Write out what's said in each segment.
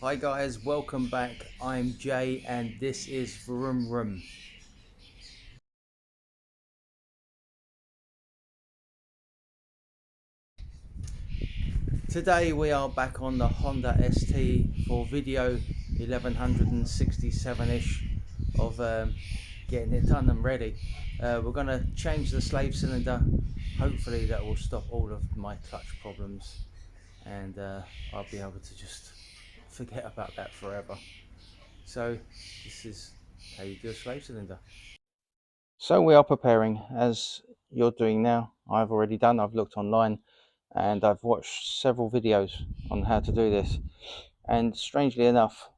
Hi guys, welcome back. I'm Jay and this is Vroom Vroom. Today we are back on the Honda ST for video 1167-ish of getting it done and ready. We're going to change the slave cylinder. Hopefully that will stop all of my clutch problems and I'll be able to just forget about that forever. So this is how you do a slave cylinder. So we are preparing as you're doing now. I've already done, I've looked online and I've watched several videos on how to do this. And strangely enough,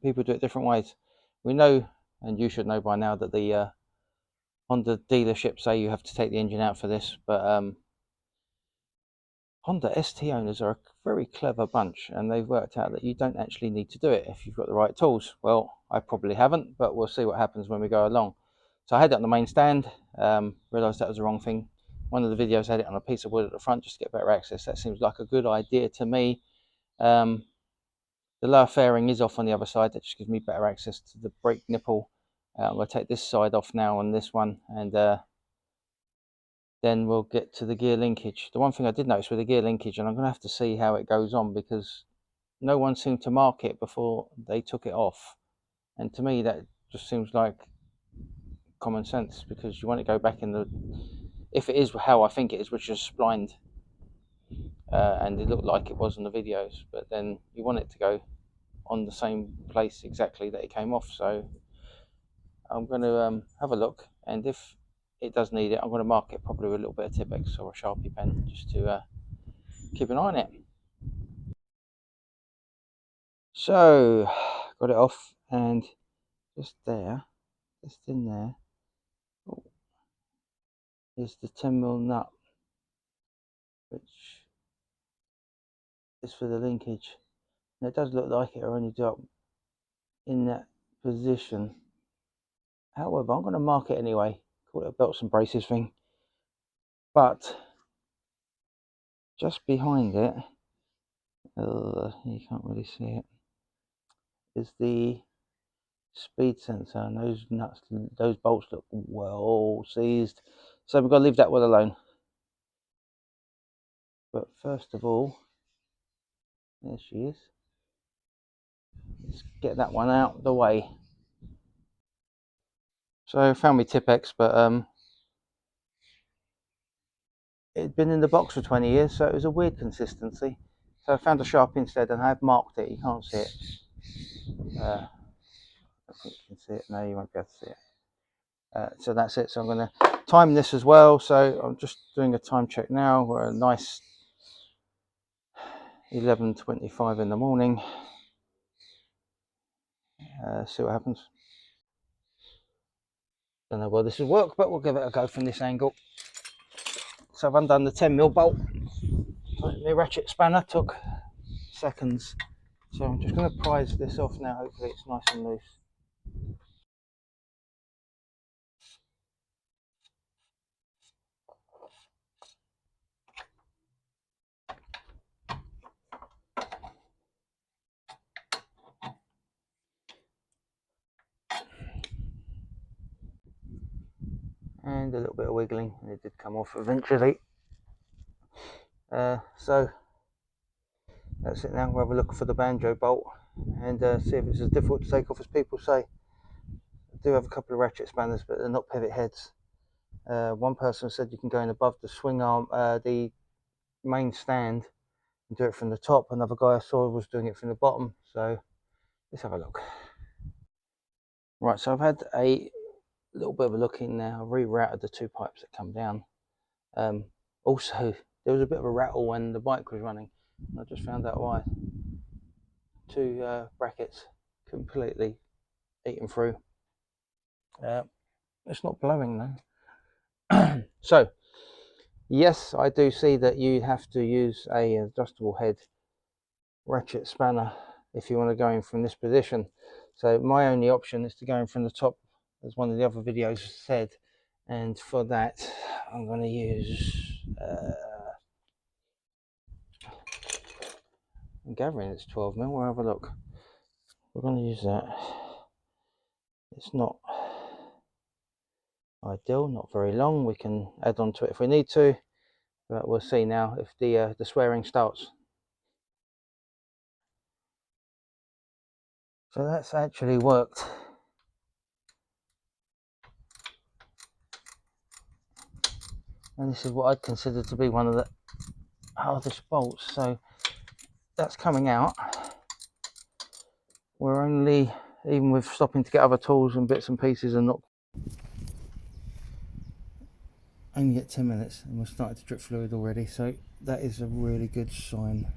people do it different ways. We know, and you should know by now, that the Honda dealerships say you have to take the engine out for this, but Honda ST owners are a very clever bunch and they've worked out that you don't actually need to do it if you've got the right tools. Well, I probably haven't, but we'll see what happens when we go along. So I had it on the main stand, realised that was the wrong thing. One of the videos had it on a piece of wood at the front just to get better access. That seems like a good idea to me. The lower fairing is off on the other side. That just gives me better access to the brake nipple. We'll take this side off now on this one, and then we'll get to the gear linkage. The one thing I did notice with the gear linkage, and I'm going to have to see how it goes on because no one seemed to mark it before they took it off. And to me, that just seems like common sense because you want to go back in the, if it is how I think it is, which is splined, and it looked like it was in the videos, but then you want it to go on the same place exactly that it came off. So I'm going to have a look, and if it does need it, I'm going to mark it probably with a little bit of Tipp-Ex or a Sharpie pen just to keep an eye on it. So got it off, and just there, just in there, is the 10mm nut, which is for the linkage. And it does look like it only up in that position. However, I'm going to mark it anyway, call it a belts and braces thing. But just behind it, you can't really see it, is the speed sensor, and those nuts, those bolts look well seized. So we've got to leave that one alone. But first of all, there she is. Let's get that one out of the way. So I found me Tipp-Ex, but it'd been in the box for 20 years, so it was a weird consistency. So I found a Sharpie instead, and I've marked it. You can't see it. I think you can see it. No, you won't be able to see it. So that's it. So I'm going to time this as well. So I'm just doing a time check now. We're a nice 11:25 in the morning. See what happens. Don't know whether this will work, but we'll give it a go from this angle. So I've undone the 10mm bolt. The ratchet spanner took seconds. So I'm just going to prise this off now. Hopefully it's nice and loose. And a little bit of wiggling, and it did come off eventually. So that's it now. We'll have a look for the banjo bolt and see if it's as difficult to take off as people say. I do have a couple of ratchet spanners, but they're not pivot heads. One person said you can go in above the swing arm, the main stand, and do it from the top. Another guy I saw was doing it from the bottom. So let's have a look. Right, so I've had a little bit of a look in now. I've rerouted the two pipes that come down. Also, there was a bit of a rattle when the bike was running. I just found out why. Two brackets completely eaten through. It's not blowing though. So, yes, I do see that you have to use a adjustable head ratchet spanner if you want to go in from this position. So my only option is to go in from the top, as one of the other videos said, and for that I'm going to use I'm gathering it's 12 mil. We'll have a look. We're going to use that. It's not ideal, not very long. We can add on to it if we need to, but we'll see now if the swearing starts. So that's actually worked. And this is what I'd consider to be one of the hardest bolts. So that's coming out. We're only, even with stopping to get other tools and bits and pieces, and not only get 10 minutes and we're starting to drip fluid already, so that is a really good sign.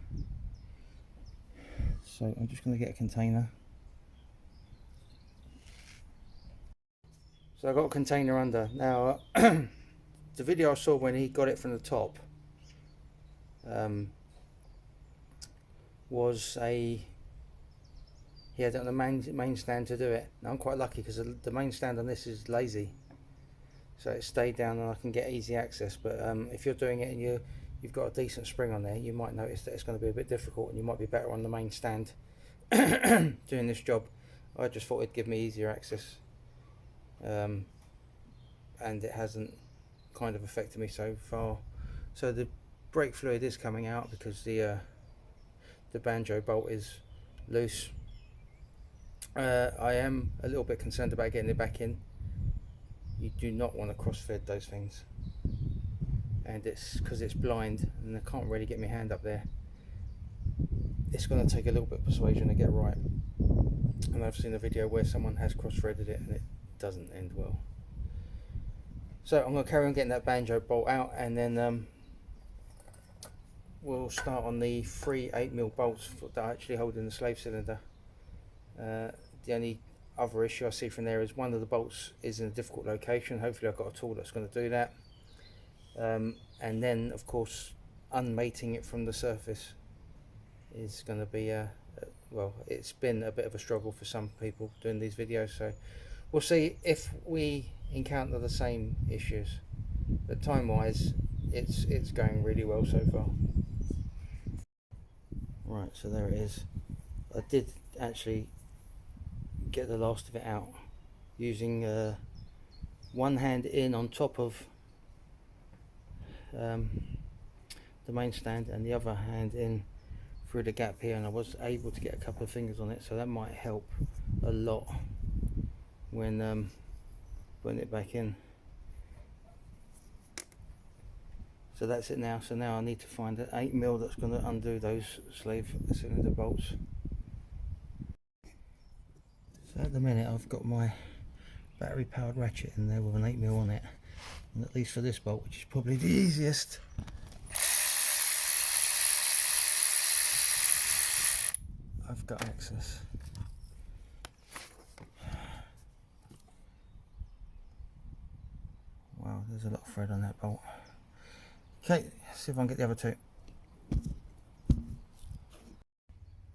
So I'm just going to get a container. So I got a container under. Now the video I saw when he got it from the top was he had it on the main stand to do it. Now I'm quite lucky because the main stand on this is lazy, so it stayed down and I can get easy access. But if you're doing it and you've got a decent spring on there, you might notice that it's going to be a bit difficult and you might be better on the main stand doing this job. I just thought it'd give me easier access, and it hasn't kind of affected me so far. So the brake fluid is coming out because the banjo bolt is loose. I am a little bit concerned about getting it back in. You do not want to cross-thread those things, and it's because it's blind and I can't really get my hand up there. It's going to take a little bit of persuasion to get right, and I've seen a video where someone has cross-threaded it and it doesn't end well. So I'm going to carry on getting that banjo bolt out, and then we'll start on the 3 8mm bolts that are actually holding the slave cylinder. The only other issue I see from there is one of the bolts is in a difficult location. Hopefully I've got a tool that's going to do that. And then of course unmating it from the surface is going to be well, it's been a bit of a struggle for some people doing these videos, so we'll see if we encounter the same issues. But time wise it's going really well so far. Right, so there it is. I did actually get the last of it out using one hand in on top of the main stand and the other hand in through the gap here, and I was able to get a couple of fingers on it, so that might help a lot when putting it back in. So that's it now. So now I need to find an 8mm that's going to undo those slave cylinder bolts. So at the minute I've got my battery powered ratchet in there with an 8mm on it, and at least for this bolt, which is probably the easiest, I've got access. Wow, there's a lot of thread on that bolt. Okay, see if I can get the other two.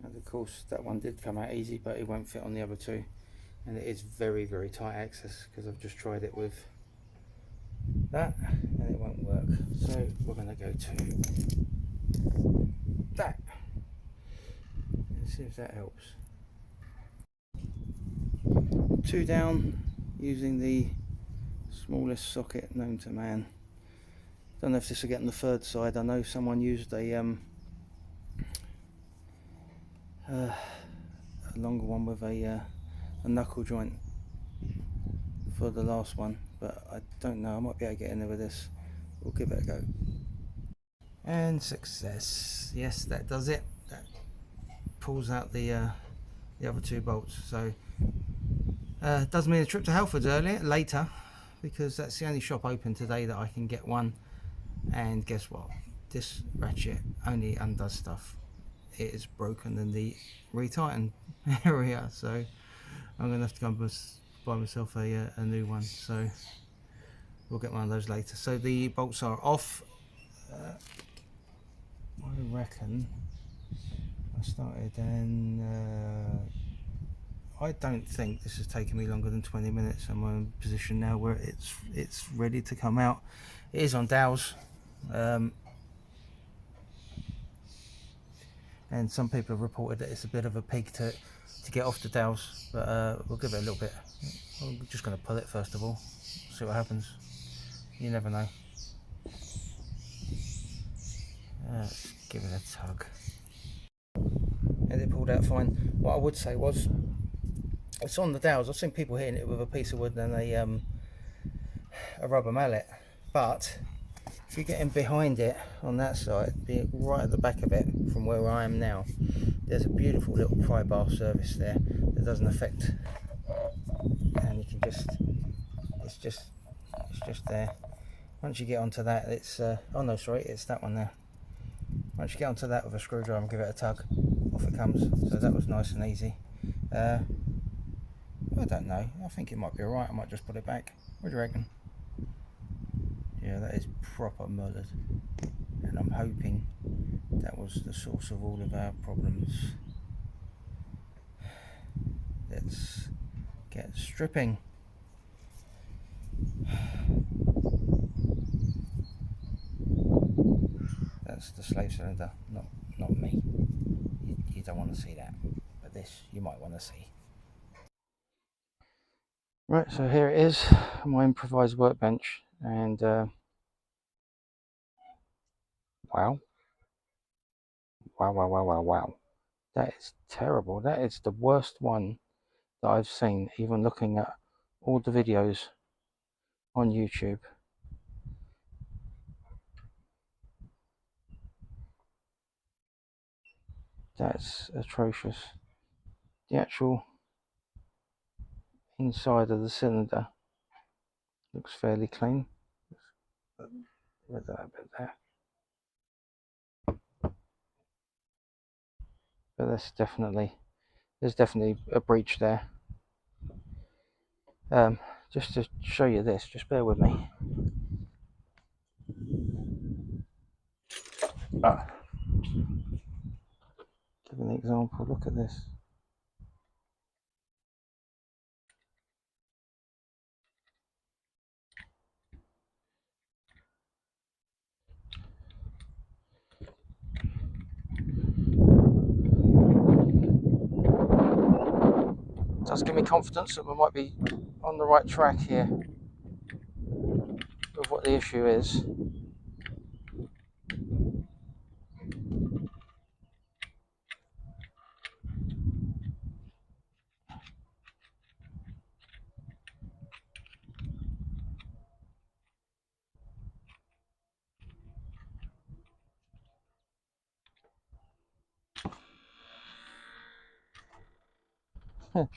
And of course that one did come out easy, but it won't fit on the other two, and it is very tight access because I've just tried it with that and it won't work. So we're going to go to that and see if that helps. 2 down using the smallest socket known to man. Don't know if this will get on the third side. I know someone used a longer one with a knuckle joint for the last one, but I don't know. I might be able to get in there with this. We'll give it a go. And success. Yes, that does it. That pulls out the other 2 bolts. So does mean a trip to Halfords later, because that's the only shop open today that I can get one. And guess what? This ratchet only undoes stuff. It is broken in the retighten area, so I'm going to have to go and buy myself a new one. So we'll get one of those later. So the bolts are off. I reckon I started, and I don't think this has taken me longer than 20 minutes. I'm in a position now where it's ready to come out. It is on dowels. and some people have reported that it's a bit of a pig to get off the dowels, but we'll give it a little bit. I'm just going to pull it first of all, see what happens. You never know. Let's give it a tug. And it pulled out fine. What I would say was, it's on the dowels. I've seen people hitting it with a piece of wood and a rubber mallet, but if you're getting behind it on that side, be right at the back of it from where I am now, there's a beautiful little pry bar surface there that doesn't affect, and you can just, it's just there. Once you get onto that, it's oh no, sorry, it's that one there. Once you get onto that with a screwdriver and give it a tug, off it comes. So that was nice and easy. I don't know, I think it might be alright. I might just put it back. What do you reckon? Yeah, that is proper mullered, and I'm hoping that was the source of all of our problems. Let's get stripping. That's the slave cylinder, not me. You don't want to see that, but this you might want to see. Right, so here it is, my improvised workbench, and wow. Wow. That is terrible. That is the worst one that I've seen, even looking at all the videos on YouTube. That's atrocious. The actual inside of the cylinder looks fairly clean. Rid of that bit there. But there's definitely a breach there. Just to show you this, just bear with me. Give an example, look at this. It does give me confidence that we might be on the right track here with what the issue is.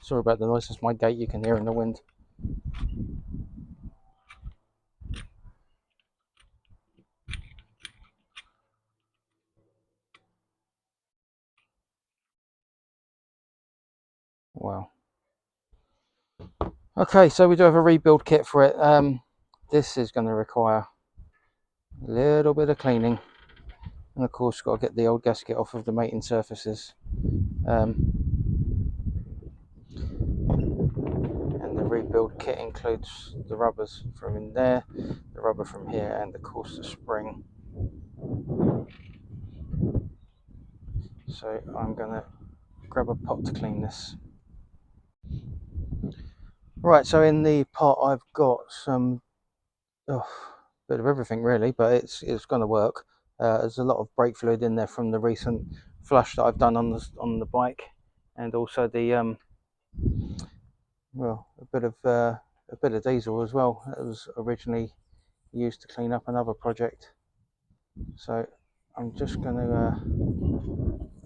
Sorry about the noise, it's my gate, you can hear in the wind. Wow. Okay, so we do have a rebuild kit for it. This is going to require a little bit of cleaning, and of course got to get the old gasket off of the mating surfaces. And the rebuild kit includes the rubbers from in there, the rubber from here, and of course the spring. So I'm going to grab a pot to clean this. Right, so in the pot I've got some bit of everything really, but it's going to work. There's a lot of brake fluid in there from the recent flush that I've done on the bike, and also the well, a bit of diesel as well. It was originally used to clean up another project. So I'm just going to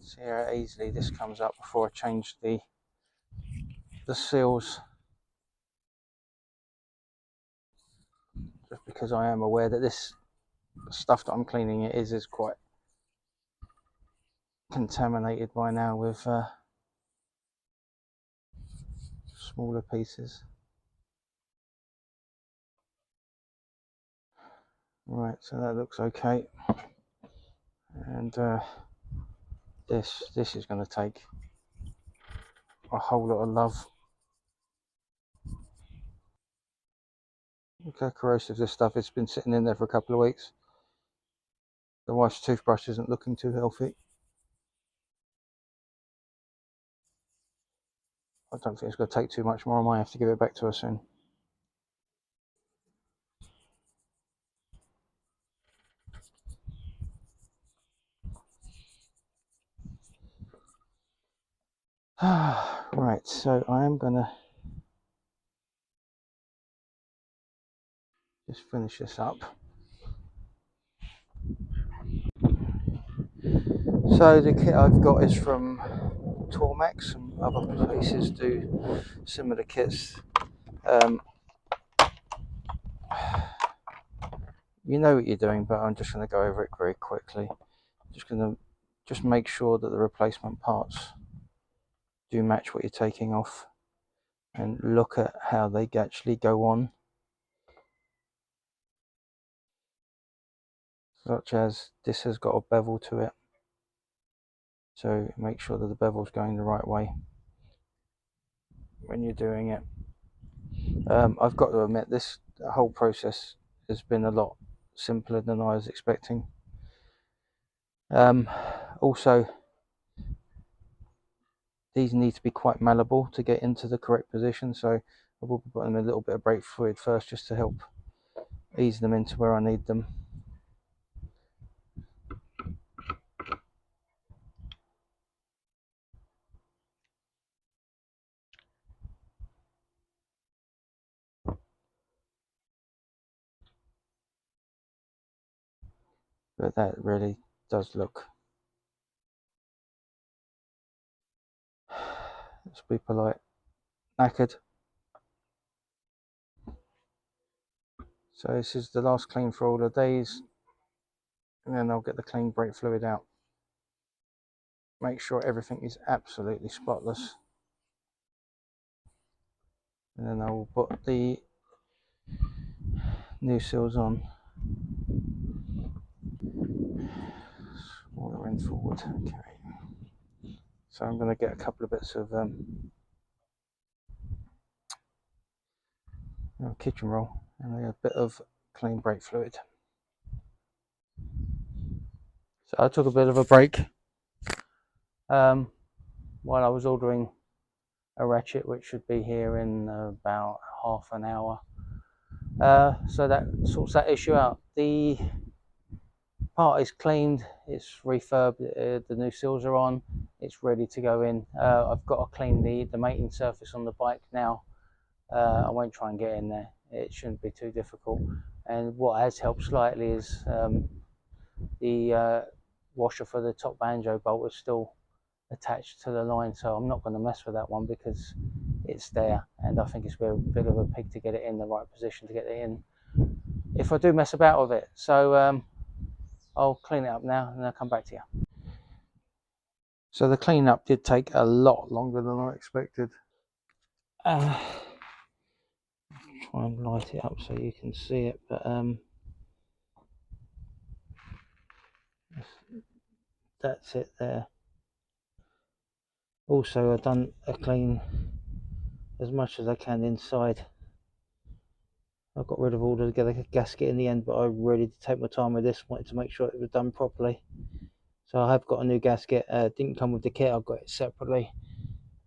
see how easily this comes up before I change the seals, just because I am aware that this stuff that I'm cleaning it is quite contaminated by now with smaller pieces. Right, so that looks okay, and this is going to take a whole lot of love. Look how corrosive this stuff is. It's been sitting in there for a couple of weeks. The wife's toothbrush isn't looking too healthy. I don't think it's going to take too much more. I might have to give it back to her soon. Right, so I am going to just finish this up. So the kit I've got is from Tormax, and other places do similar kits. You know what you're doing, but I'm just going to go over it very quickly. Just going to just make sure that the replacement parts do match what you're taking off, and look at how they actually go on. Such as this has got a bevel to it, so make sure that the bevel's going the right way when you're doing it. I've got to admit, this whole process has been a lot simpler than I was expecting. Also, these need to be quite malleable to get into the correct position, so I will be putting a little bit of brake fluid first just to help ease them into where I need them. But that really does look, let's be polite, knackered. So this is the last clean for all the days, and then I'll get the clean brake fluid out. Make sure everything is absolutely spotless, and then I will put the new seals on. Smaller end forward. Okay. So I'm going to get a couple of bits of kitchen roll and a bit of clean brake fluid. So I took a bit of a break while I was ordering a ratchet, which should be here in about half an hour. So that sorts that issue out. The part is cleaned, it's refurbed, the new seals are on, it's ready to go in. I've got to clean the mating surface on the bike now. I won't try and get in there, it shouldn't be too difficult. And what has helped slightly is the washer for the top banjo bolt is still attached to the line, so I'm not going to mess with that one because it's there, and I think it's a bit of a pig to get it in the right position to get it in if I do mess about with it. So I'll clean it up now and I'll come back to you. So the cleanup did take a lot longer than I expected. Try and light it up so you can see it, but that's it there. Also, I've done a clean as much as I can inside. I got rid of all the gasket in the end, but I really did take my time with this, wanted to make sure it was done properly. So I have got a new gasket. Didn't come with the kit, I've got it separately.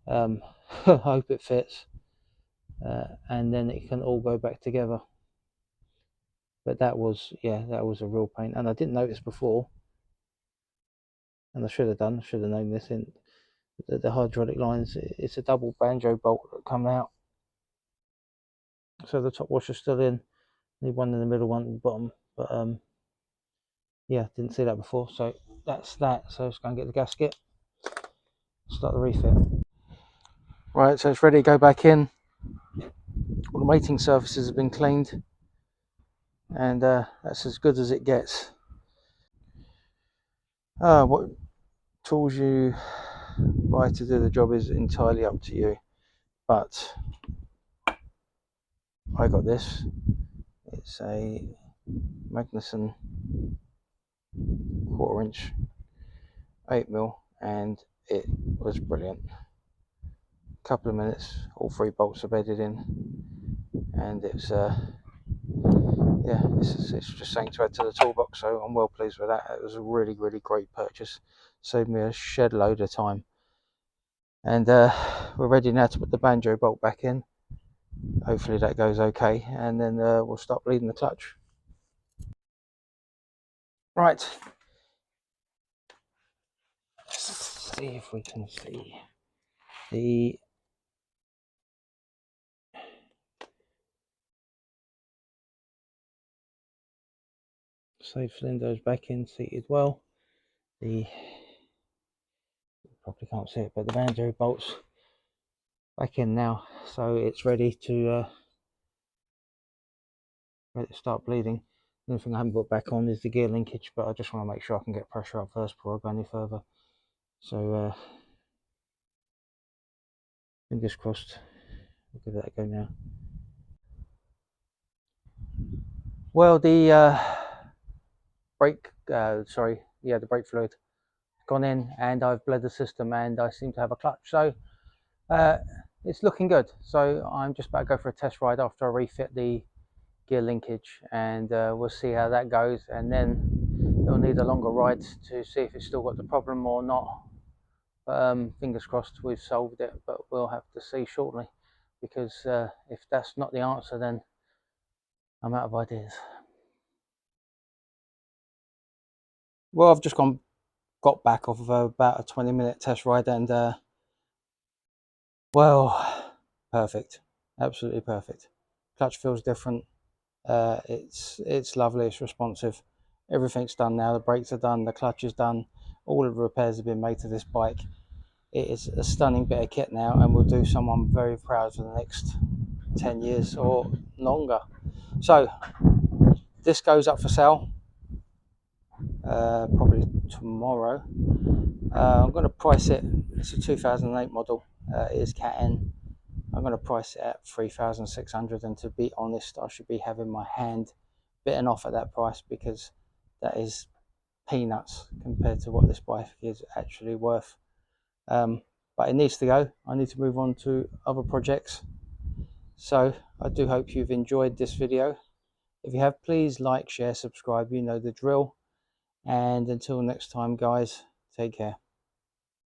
I hope it fits, and then it can all go back together. But that was a real pain, and I didn't notice before, and I should have known this. In the hydraulic lines, it's a double banjo bolt that come out, so the top washer's still in. Need one in the middle, one at the bottom, but yeah, didn't see that before. So that's that. So let's go and get the gasket, start the refit. Right, so it's ready to go back in. All the mating surfaces have been cleaned, and that's as good as it gets. What tools you buy to do the job is entirely up to you, but I got this. It's a Magnuson 1/4 inch 8mm, and it was brilliant. A couple of minutes, all 3 bolts are bedded in, and it's it's just something to add to the toolbox, so I'm well pleased with that. It was a really great purchase, saved me a shed load of time. And we're ready now to put the banjo bolt back in. Hopefully that goes okay, and then we'll start bleeding the clutch. Right, let's see if we can see the save cylinders back in, seated well. The probably can't see it, but the banjo bolts back in now, so it's ready to start bleeding. The only thing I haven't put back on is the gear linkage, but I just want to make sure I can get pressure up first before I go any further. So fingers crossed. We'll give that a go now. Well, the brake, the brake fluid gone in, and I've bled the system, and I seem to have a clutch. So it's looking good. So I'm just about to go for a test ride after I refit the gear linkage, and we'll see how that goes, and then it'll need a longer ride to see if it's still got the problem or not. But fingers crossed we've solved it, but we'll have to see shortly, because if that's not the answer, then I'm out of ideas. Well, I've just got back off of about a 20-minute test ride, and well, perfect, absolutely perfect. Clutch feels different. It's lovely, it's responsive. Everything's done now. The brakes are done, the clutch is done, all of the repairs have been made to this bike. It is a stunning bit of kit now, and will do someone very proud for the next 10 years or longer. So this goes up for sale probably tomorrow. I'm going to price it, it's a 2008 model, it is Cat N. I'm going to price it at 3,600, and to be honest, I should be having my hand bitten off at that price, because that is peanuts compared to what this bike is actually worth. But it needs to go. I need to move on to other projects. So I do hope you've enjoyed this video. If you have, please like, share, subscribe, you know the drill. And until next time, guys, take care.